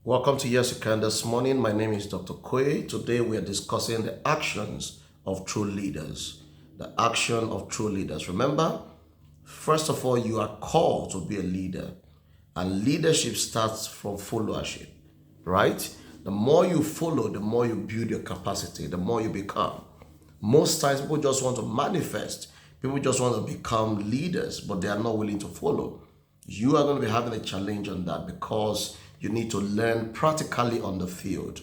Welcome to Yes You Can this morning. My name is Dr. Okoye. Today we are discussing the actions of true leaders. The action of true leaders. Remember, first of all, you are called to be a leader, and leadership starts from followership, right? The more you follow, the more you build your capacity, the more you become. Most times people just want to manifest, people just want to become leaders, but they are not willing to follow. You are going to be having a challenge on that because you need to learn practically on the field.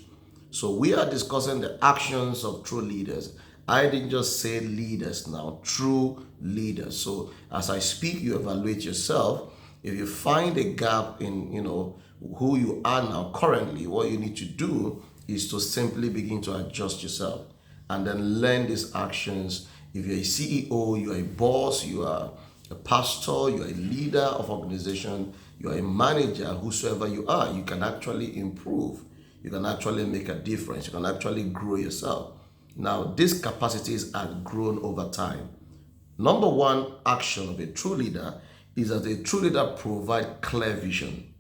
So we are discussing the actions of true leaders. I didn't just say leaders now, true leaders. So as I speak, you evaluate yourself. If you find a gap in, who you are now currently, what you need to do is to simply begin to adjust yourself and then learn these actions. If you're a CEO, you're a boss, you are a pastor, you're a leader of organization, you're a manager, whosoever you are, you can actually improve. You can actually make a difference. You can actually grow yourself. Now, these capacities are grown over time. Number one action of a true leader is that a true leader provides clear vision.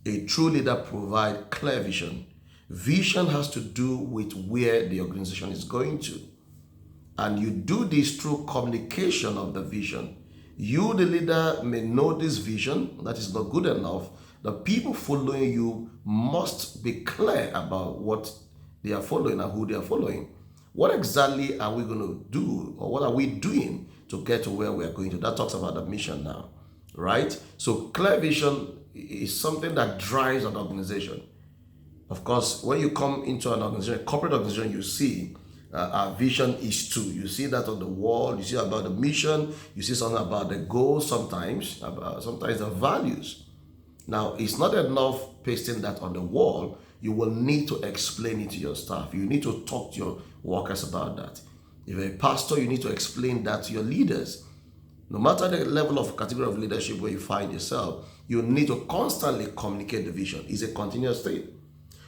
A true leader provides clear vision. Vision has to do with where the organization is going to. And you do this through communication of the vision. You, the leader, may know this vision that is not good enough. The people following you must be clear about what they are following and who they are following. What exactly are we going to do, or what are we doing to get to where we are going to? That talks about the mission now, right? So clear vision is something that drives an organization. Of course, when you come into an organization, a corporate organization, you see our vision is to. You see that on the wall. You see about the mission. You see something about the goals. Sometimes the values. Now, it's not enough pasting that on the wall. You will need to explain it to your staff. You need to talk to your workers about that. If you're a pastor, you need to explain that to your leaders. No matter the level of category of leadership where you find yourself, you need to constantly communicate the vision. It's a continuous thing.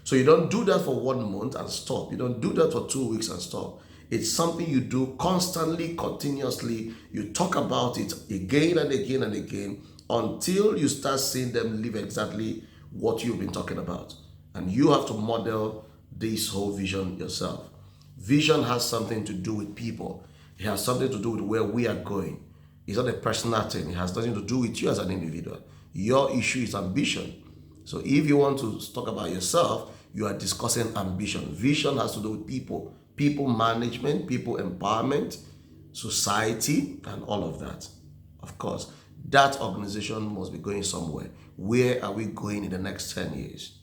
So you don't do that for 1 month and stop. You don't do that for 2 weeks and stop. It's something you do constantly, continuously. You talk about it again and again and again until you start seeing them live exactly what you've been talking about. And you have to model this whole vision yourself. Vision has something to do with people. It has something to do with where we are going. It's not a personal thing. It has nothing to do with you as an individual. Your issue is ambition. So if you want to talk about yourself, you are discussing ambition. Vision has to do with people, people management, people empowerment, society, and all of that. Of course, that organization must be going somewhere. Where are we going in the next 10 years?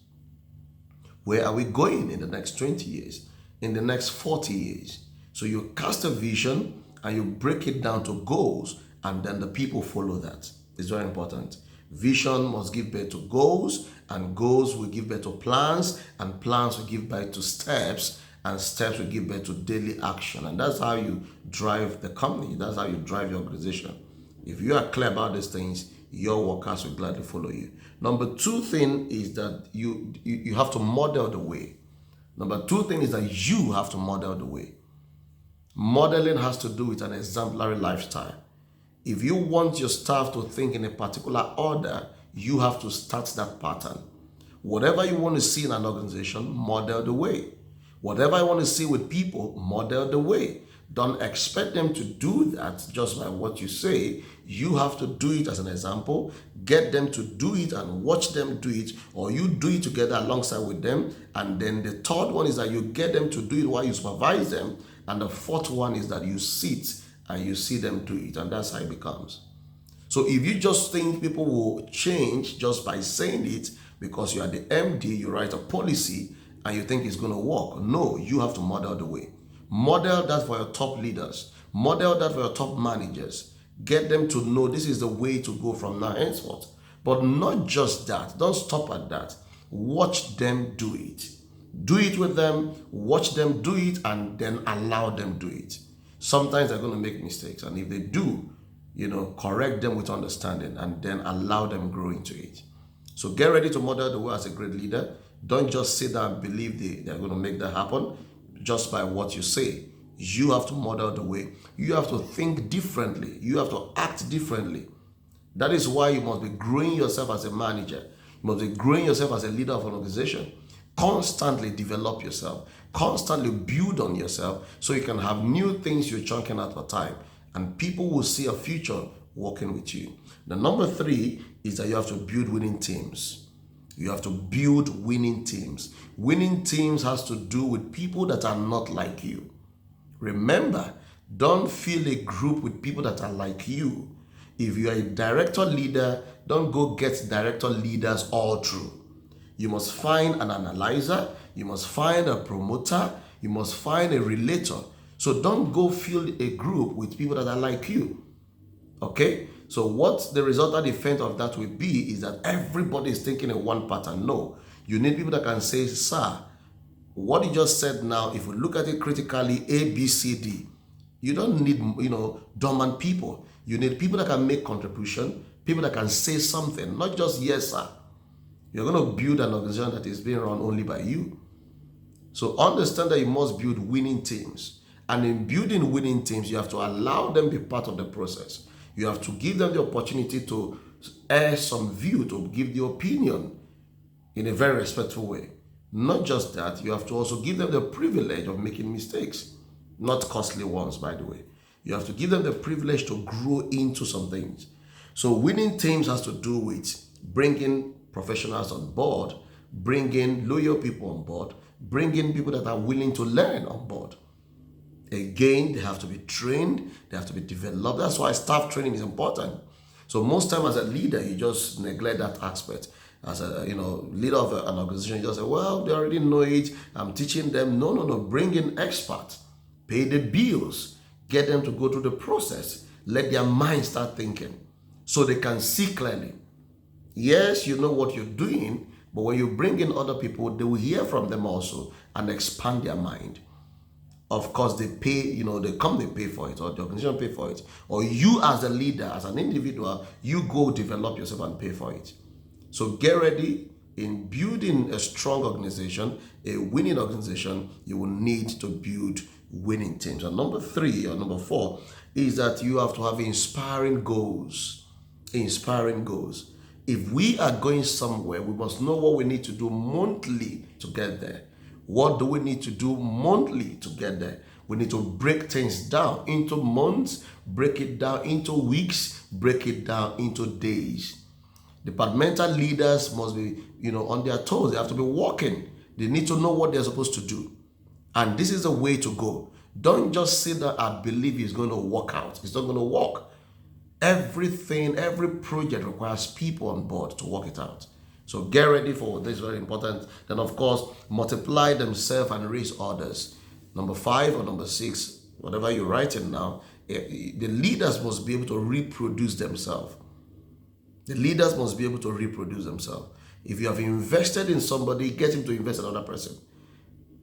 Where are we going in the next 20 years? In the next 40 years? So you cast a vision and you break it down to goals, and then the people follow that. It's very important. Vision must give birth to goals, and goals will give birth to plans, and plans will give birth to steps, and steps will give birth to daily action. And that's how you drive the company. That's how you drive your organization. If you are clear about these things, your workers will gladly follow you. Number two thing is that you have to model the way. Number two thing is that you have to model the way. Modeling has to do with an exemplary lifestyle. If you want your staff to think in a particular order, you have to start that pattern. Whatever you want to see in an organization, model the way. Whatever you want to see with people, model the way. Don't expect them to do that just by what you say. You have to do it as an example. Get them to do it and watch them do it, or you do it together alongside with them. And then the third one is that you get them to do it while you supervise them. And the fourth one is that you sit and you see them do it, and that's how it becomes. So if you just think people will change just by saying it, because you are the MD, you write a policy, and you think it's going to work. No, you have to model the way. Model that for your top leaders. Model that for your top managers. Get them to know this is the way to go from now henceforth. But not just that. Don't stop at that. Watch them do it. Do it with them, watch them do it, and then allow them do it. Sometimes they're going to make mistakes, and if they do, correct them with understanding and then allow them grow into it. So get ready to model the way as a great leader. Don't just sit there and believe they're going to make that happen just by what you say. You have to model the way. You have to think differently. You have to act differently. That is why you must be growing yourself as a manager. You must be growing yourself as a leader of an organization. Constantly develop yourself. Constantly build on yourself so you can have new things you're chunking out for time. And people will see a future working with you. The number 3 is that you have to build winning teams. You have to build winning teams. Winning teams has to do with people that are not like you. Remember, don't fill a group with people that are like you. If you are a director leader, don't go get director leaders all through. You must find an analyzer, you must find a promoter, you must find a relator. So don't go fill a group with people that are like you. Okay? So what the resultant effect of that will be is that everybody is thinking in one pattern. No. You need people that can say, sir, what you just said now, if we look at it critically, A, B, C, D. You don't need, dormant people. You need people that can make contribution, people that can say something, not just yes, sir. You're going to build an organization that is being run only by you. So understand that you must build winning teams. And in building winning teams, you have to allow them to be part of the process. You have to give them the opportunity to air some view, to give the opinion in a very respectful way. Not just that, you have to also give them the privilege of making mistakes. Not costly ones, by the way. You have to give them the privilege to grow into some things. So winning teams has to do with bringing professionals on board, bringing loyal people on board, bringing people that are willing to learn on board. Again, they have to be trained, they have to be developed. That's why staff training is important. So most time as a leader, you just neglect that aspect. As a leader of an organization, you just say, well, they already know it, I'm teaching them. No. Bring in experts, pay the bills, get them to go through the process, let their mind start thinking so they can see clearly. Yes, you know what you're doing, but when you bring in other people, they will hear from them also and expand their mind. Of course, they pay, they pay for it, or the organization pay for it. Or you as a leader, as an individual, you go develop yourself and pay for it. So get ready. In building a strong organization, a winning organization, you will need to build winning teams. And number 3 or number 4 is that you have to have inspiring goals. Inspiring goals. If we are going somewhere, we must know what we need to do monthly to get there. What do we need to do monthly to get there? We need to break things down into months, break it down into weeks, break it down into days. Departmental leaders must be, on their toes. They have to be walking. They need to know what they're supposed to do. And this is the way to go. Don't just sit there and believe it's going to work out. It's not going to work. Everything, every project requires people on board to work it out. So get ready for this, very important. Then, of course, multiply themselves and raise others. Number 5 or number 6, whatever you're writing now, the leaders must be able to reproduce themselves. The leaders must be able to reproduce themselves. If you have invested in somebody, get him to invest in another person.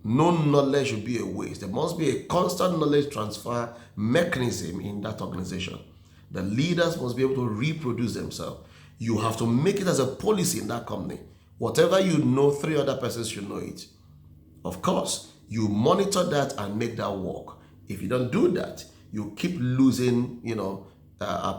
No knowledge should be a waste. There must be a constant knowledge transfer mechanism in that organization. The leaders must be able to reproduce themselves. You have to make it as a policy in that company. Whatever you know, 3 other persons should know it. Of course, you monitor that and make that work. If you don't do that, you keep losing,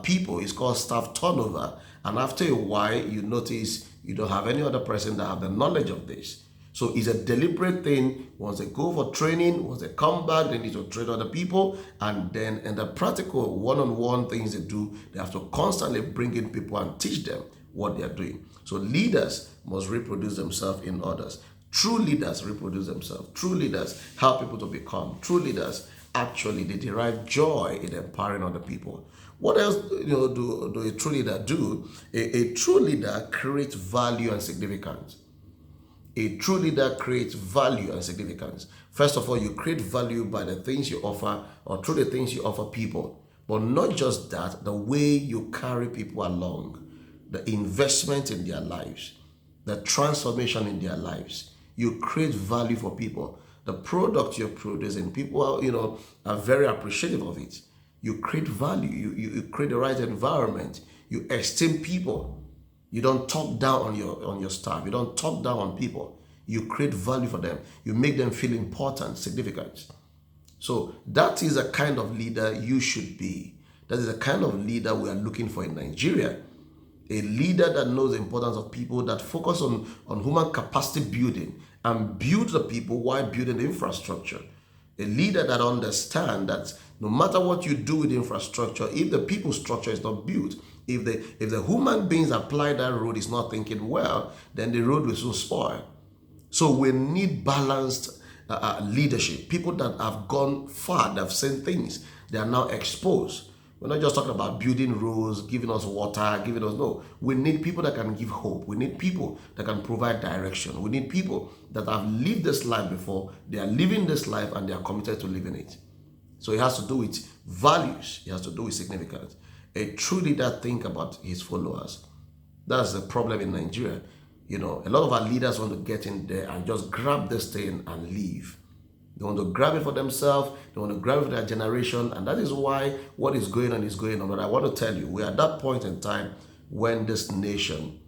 people. It's called staff turnover. And after a while, you notice you don't have any other person that have the knowledge of this. So it's a deliberate thing. Once they go for training, once they come back, they need to train other people. And then in the practical one-on-one things they do, they have to constantly bring in people and teach them what they are doing. So leaders must reproduce themselves in others. True leaders reproduce themselves. True leaders help people to become. True leaders, actually, they derive joy in empowering other people. What else do a true leader do? A true leader creates value and significance. A true leader creates value and significance. First of all, you create value by the things you offer, or through the things you offer people. But not just that, the way you carry people along, the investment in their lives, the transformation in their lives. You create value for people. The product you're producing, people are very appreciative of it. You create value. You create the right environment. You esteem people. You don't talk down on your staff. You don't talk down on people. You create value for them. You make them feel important, significant. So that is a kind of leader you should be. That is the kind of leader we are looking for in Nigeria. A leader that knows the importance of people, that focus on human capacity building and build the people while building the infrastructure. A leader that understands that no matter what you do with the infrastructure, if the people structure is not built, if the human beings apply that road is not thinking well, then the road will soon spoil. So we need balanced leadership. People that have gone far, that have seen things, they are now exposed. We're not just talking about building roads, giving us water, giving us, no. We need people that can give hope. We need people that can provide direction. We need people that have lived this life before. They are living this life and they are committed to living it. So it has to do with values. It has to do with significance. A true leader think about his followers. That's the problem in Nigeria. A lot of our leaders want to get in there and just grab this thing and leave. They want to grab it for themselves. They want to grab it for their generation. And that is why what is going on is going on. But I want to tell you, we're at that point in time when this nation,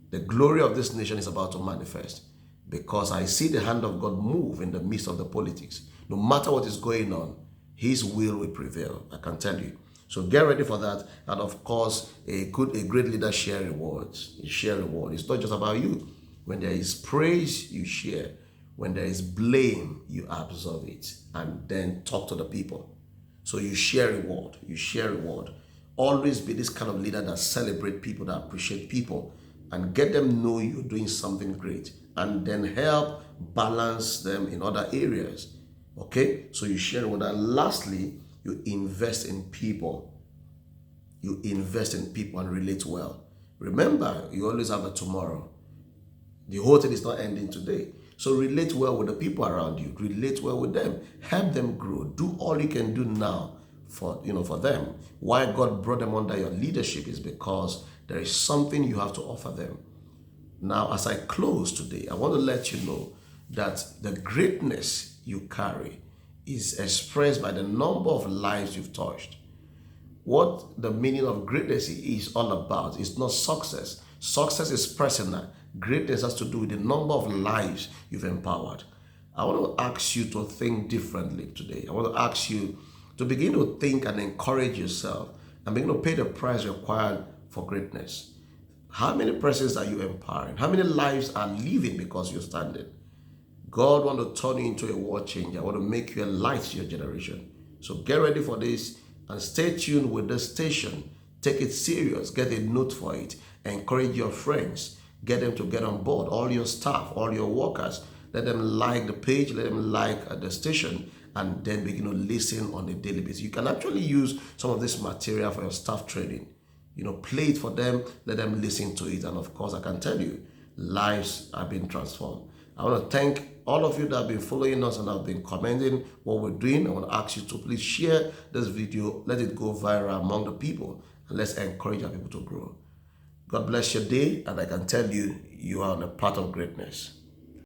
the glory of this nation is about to manifest. Because I see the hand of God move in the midst of the politics. No matter what is going on, His will prevail. I can tell you. So get ready for that. And of course, a great leader share rewards. You share reward. It's not just about you. When there is praise, you share. When there is blame, you absorb it and then talk to the people. So you share reward. You share reward. Always be this kind of leader that celebrate people, that appreciate people, and get them know you're doing something great, and then help balance them in other areas. Okay? So you share reward. And lastly, you invest in people. You invest in people and relate well. Remember, you always have a tomorrow. The whole thing is not ending today. So relate well with the people around you. Relate well with them. Help them grow. Do all you can do now for them. Why God brought them under your leadership is because there is something you have to offer them. Now, as I close today, I want to let you know that the greatness you carry is expressed by the number of lives you've touched. What the meaning of greatness is all about is not success. Success is personal. Greatness has to do with the number of lives you've empowered. I want to ask you to think differently today. I want to ask you to begin to think and encourage yourself and begin to pay the price required for greatness. How many persons are you empowering? How many lives are living because you're standing? God wants to turn you into a world changer. I want to make you a light to your generation. So get ready for this and stay tuned with this station. Take it serious. Get a note for it. Encourage your friends. Get them to get on board. All your staff, all your workers. Let them like the page. Let them like the station. And then begin to listen on a daily basis. You can actually use some of this material for your staff training. Play it for them. Let them listen to it. And of course, I can tell you, lives are being transformed. I want to thank all of you that have been following us and have been commenting what we're doing. I want to ask you to please share this video. Let it go viral among the people. And let's encourage our people to grow. God bless your day. And I can tell you, you are on a path of greatness.